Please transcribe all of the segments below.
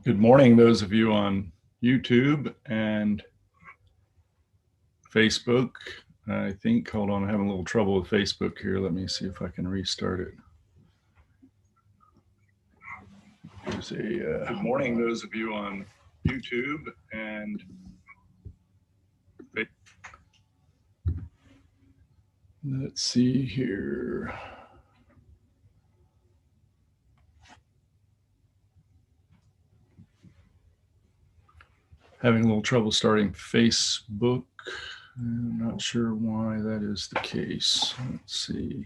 Good morning, those of you on YouTube and Facebook. Hold on, I'm having a little trouble with Facebook here. Let me see if I can restart it. Good morning, those of you on YouTube and let's see here. Having a little trouble starting Facebook. I'm not sure why that is the case. Let's see.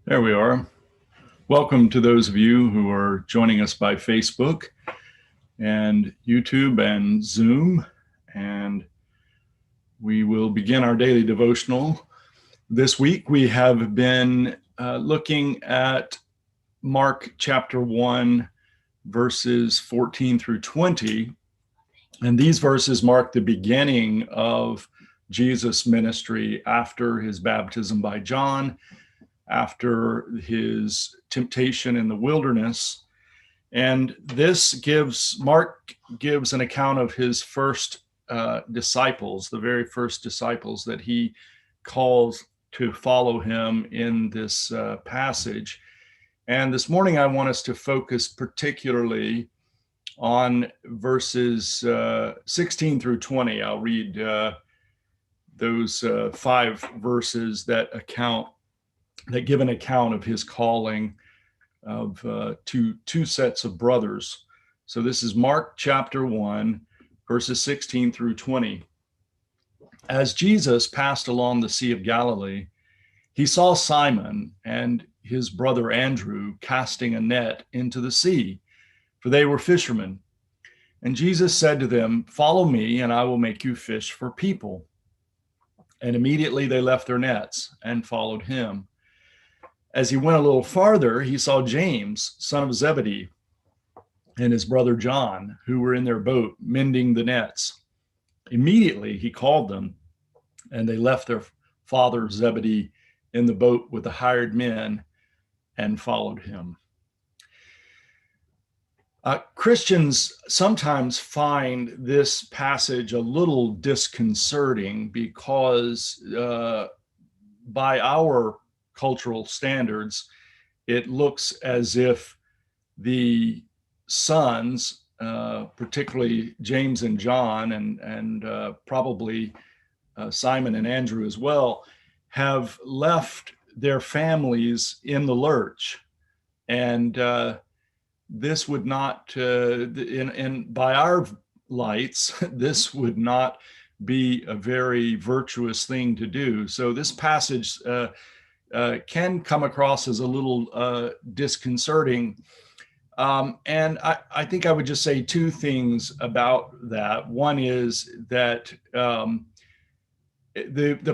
There we are. Welcome to those of you who are joining us by Facebook and YouTube and Zoom. And we will begin our daily devotional. This week we have been looking at Mark chapter 1, verses 14 through 20. And these verses mark the beginning of Jesus' ministry after his baptism by John, after his temptation in the wilderness. And Mark gives an account of his first disciples, the very first disciples that he calls to follow him in this passage. And this morning, I want us to focus particularly on verses 16 through 20. I'll read those 5 verses that give an account of his calling of two sets of brothers. So this is Mark chapter 1, verses 16 through 20. As Jesus passed along the Sea of Galilee, he saw Simon and his brother Andrew casting a net into the sea, for they were fishermen. And Jesus said to them, "Follow me, and I will make you fish for people." And immediately they left their nets and followed him. As he went a little farther, he saw James, son of Zebedee, and his brother John, who were in their boat mending the nets. Immediately he called them, and they left their father Zebedee in the boat with the hired men and followed him. Christians sometimes find this passage a little disconcerting because by our cultural standards, it looks as if the sons, particularly James and John, and probably Simon and Andrew as well, have left their families in the lurch. And this would not, by our lights, this would not be a very virtuous thing to do. So this passage can come across as a little disconcerting. And I think I would just say 2 things about that. One is that the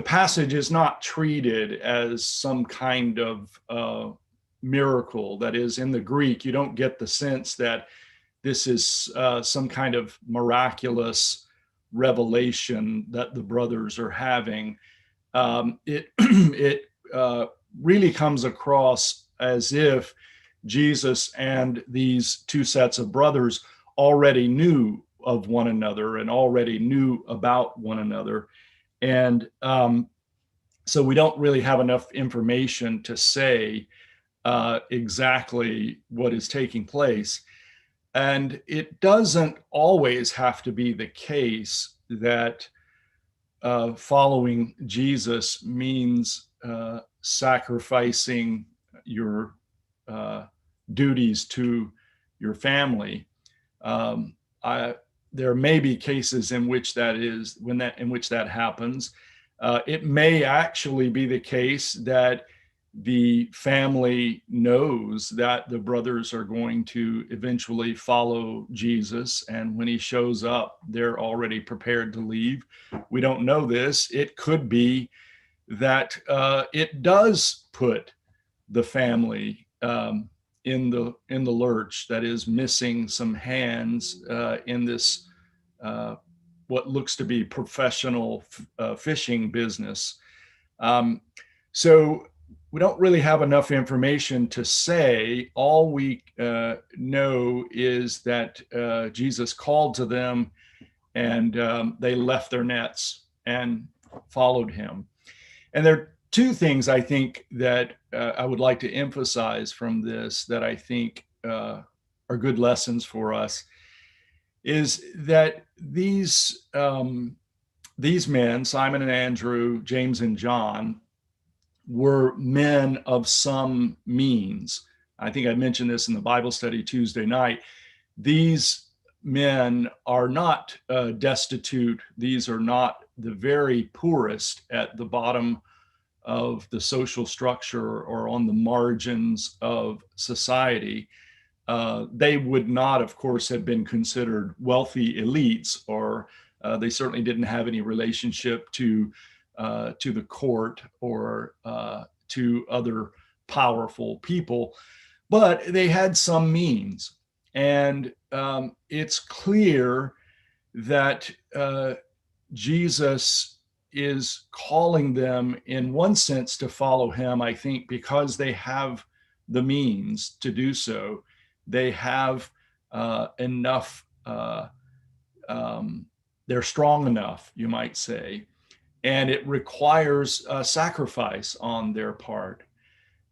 passage is not treated as some kind of miracle. That is, in the Greek, you don't get the sense that this is some kind of miraculous revelation that the brothers are having. It really comes across as if Jesus and these 2 sets of brothers already knew of one another and already knew about one another. And so we don't really have enough information to say exactly what is taking place. And it doesn't always have to be the case that following Jesus means sacrificing your duties to your family. There may be cases in which that happens. It may actually be the case that the family knows that the brothers are going to eventually follow Jesus, and when he shows up, they're already prepared to leave. We don't know this. It could be that it does put the family in the lurch, that is missing some hands in this what looks to be professional fishing business. Um, so we don't really have enough information to say. All we know is that Jesus called to them, and they left their nets and followed him. And there are two things I think that I would like to emphasize from this that I think are good lessons for us, is that these men, Simon and Andrew, James and John, were men of some means. I think I mentioned this in the Bible study Tuesday night. These men are not destitute. These are not the very poorest at the bottom of the social structure or on the margins of society. They would not, of course, have been considered wealthy elites, or they certainly didn't have any relationship to the court or to other powerful people, but they had some means. And it's clear that Jesus is calling them, in one sense, to follow him, I think, because they have the means to do so. They have enough, they're strong enough, you might say, and it requires a sacrifice on their part.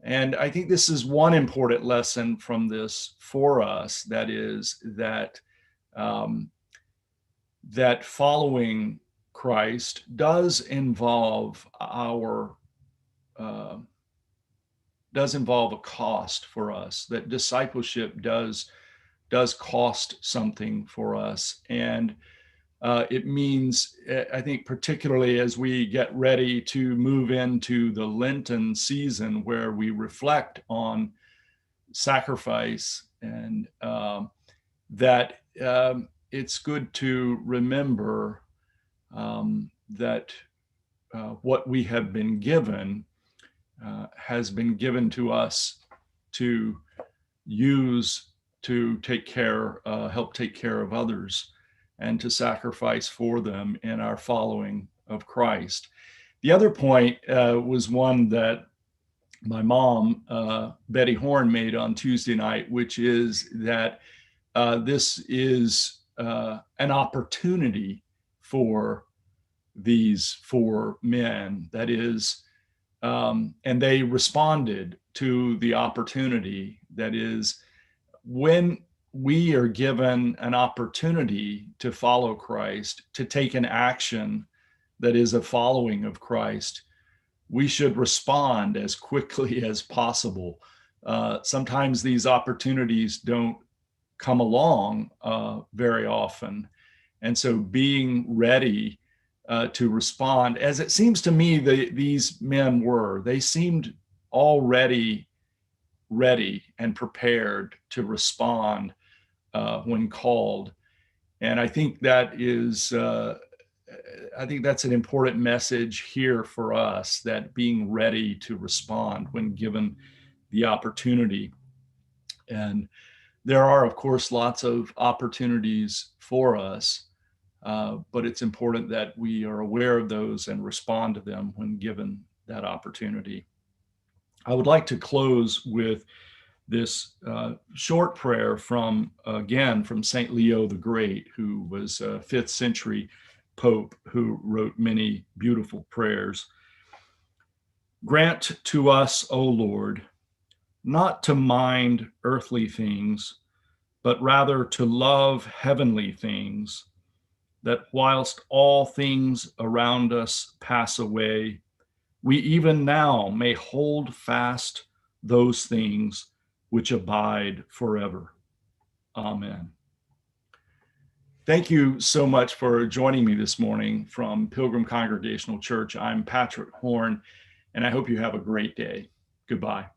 And I think this is one important lesson from this for us, that is that following Christ does involve a cost for us, that discipleship does cost something for us. And it means, I think, particularly as we get ready to move into the Lenten season, where we reflect on sacrifice, and that it's good to remember that what we have been given has been given to us to use to help take care of others, and to sacrifice for them in our following of Christ. The other point was one that my mom, Betty Horn, made on Tuesday night, which is that this is an opportunity for these four men. That is, and they responded to the opportunity. That is, when we are given an opportunity to follow Christ, to take an action that is a following of Christ, we should respond as quickly as possible. Sometimes these opportunities don't come along very often. And so being ready to respond, as it seems to me these men were, they seemed already ready and prepared to respond when called. And I think that is, I think that's an important message here for us, that being ready to respond when given the opportunity. And there are, of course, lots of opportunities for us, but it's important that we are aware of those and respond to them when given that opportunity. I would like to close with this short prayer from St. Leo the Great, who was a 5th century Pope who wrote many beautiful prayers. Grant to us, O Lord, not to mind earthly things, but rather to love heavenly things, that whilst all things around us pass away, we even now may hold fast those things which abide forever. Amen. Thank you so much for joining me this morning from Pilgrim Congregational Church. I'm Patrick Horn, and I hope you have a great day. Goodbye.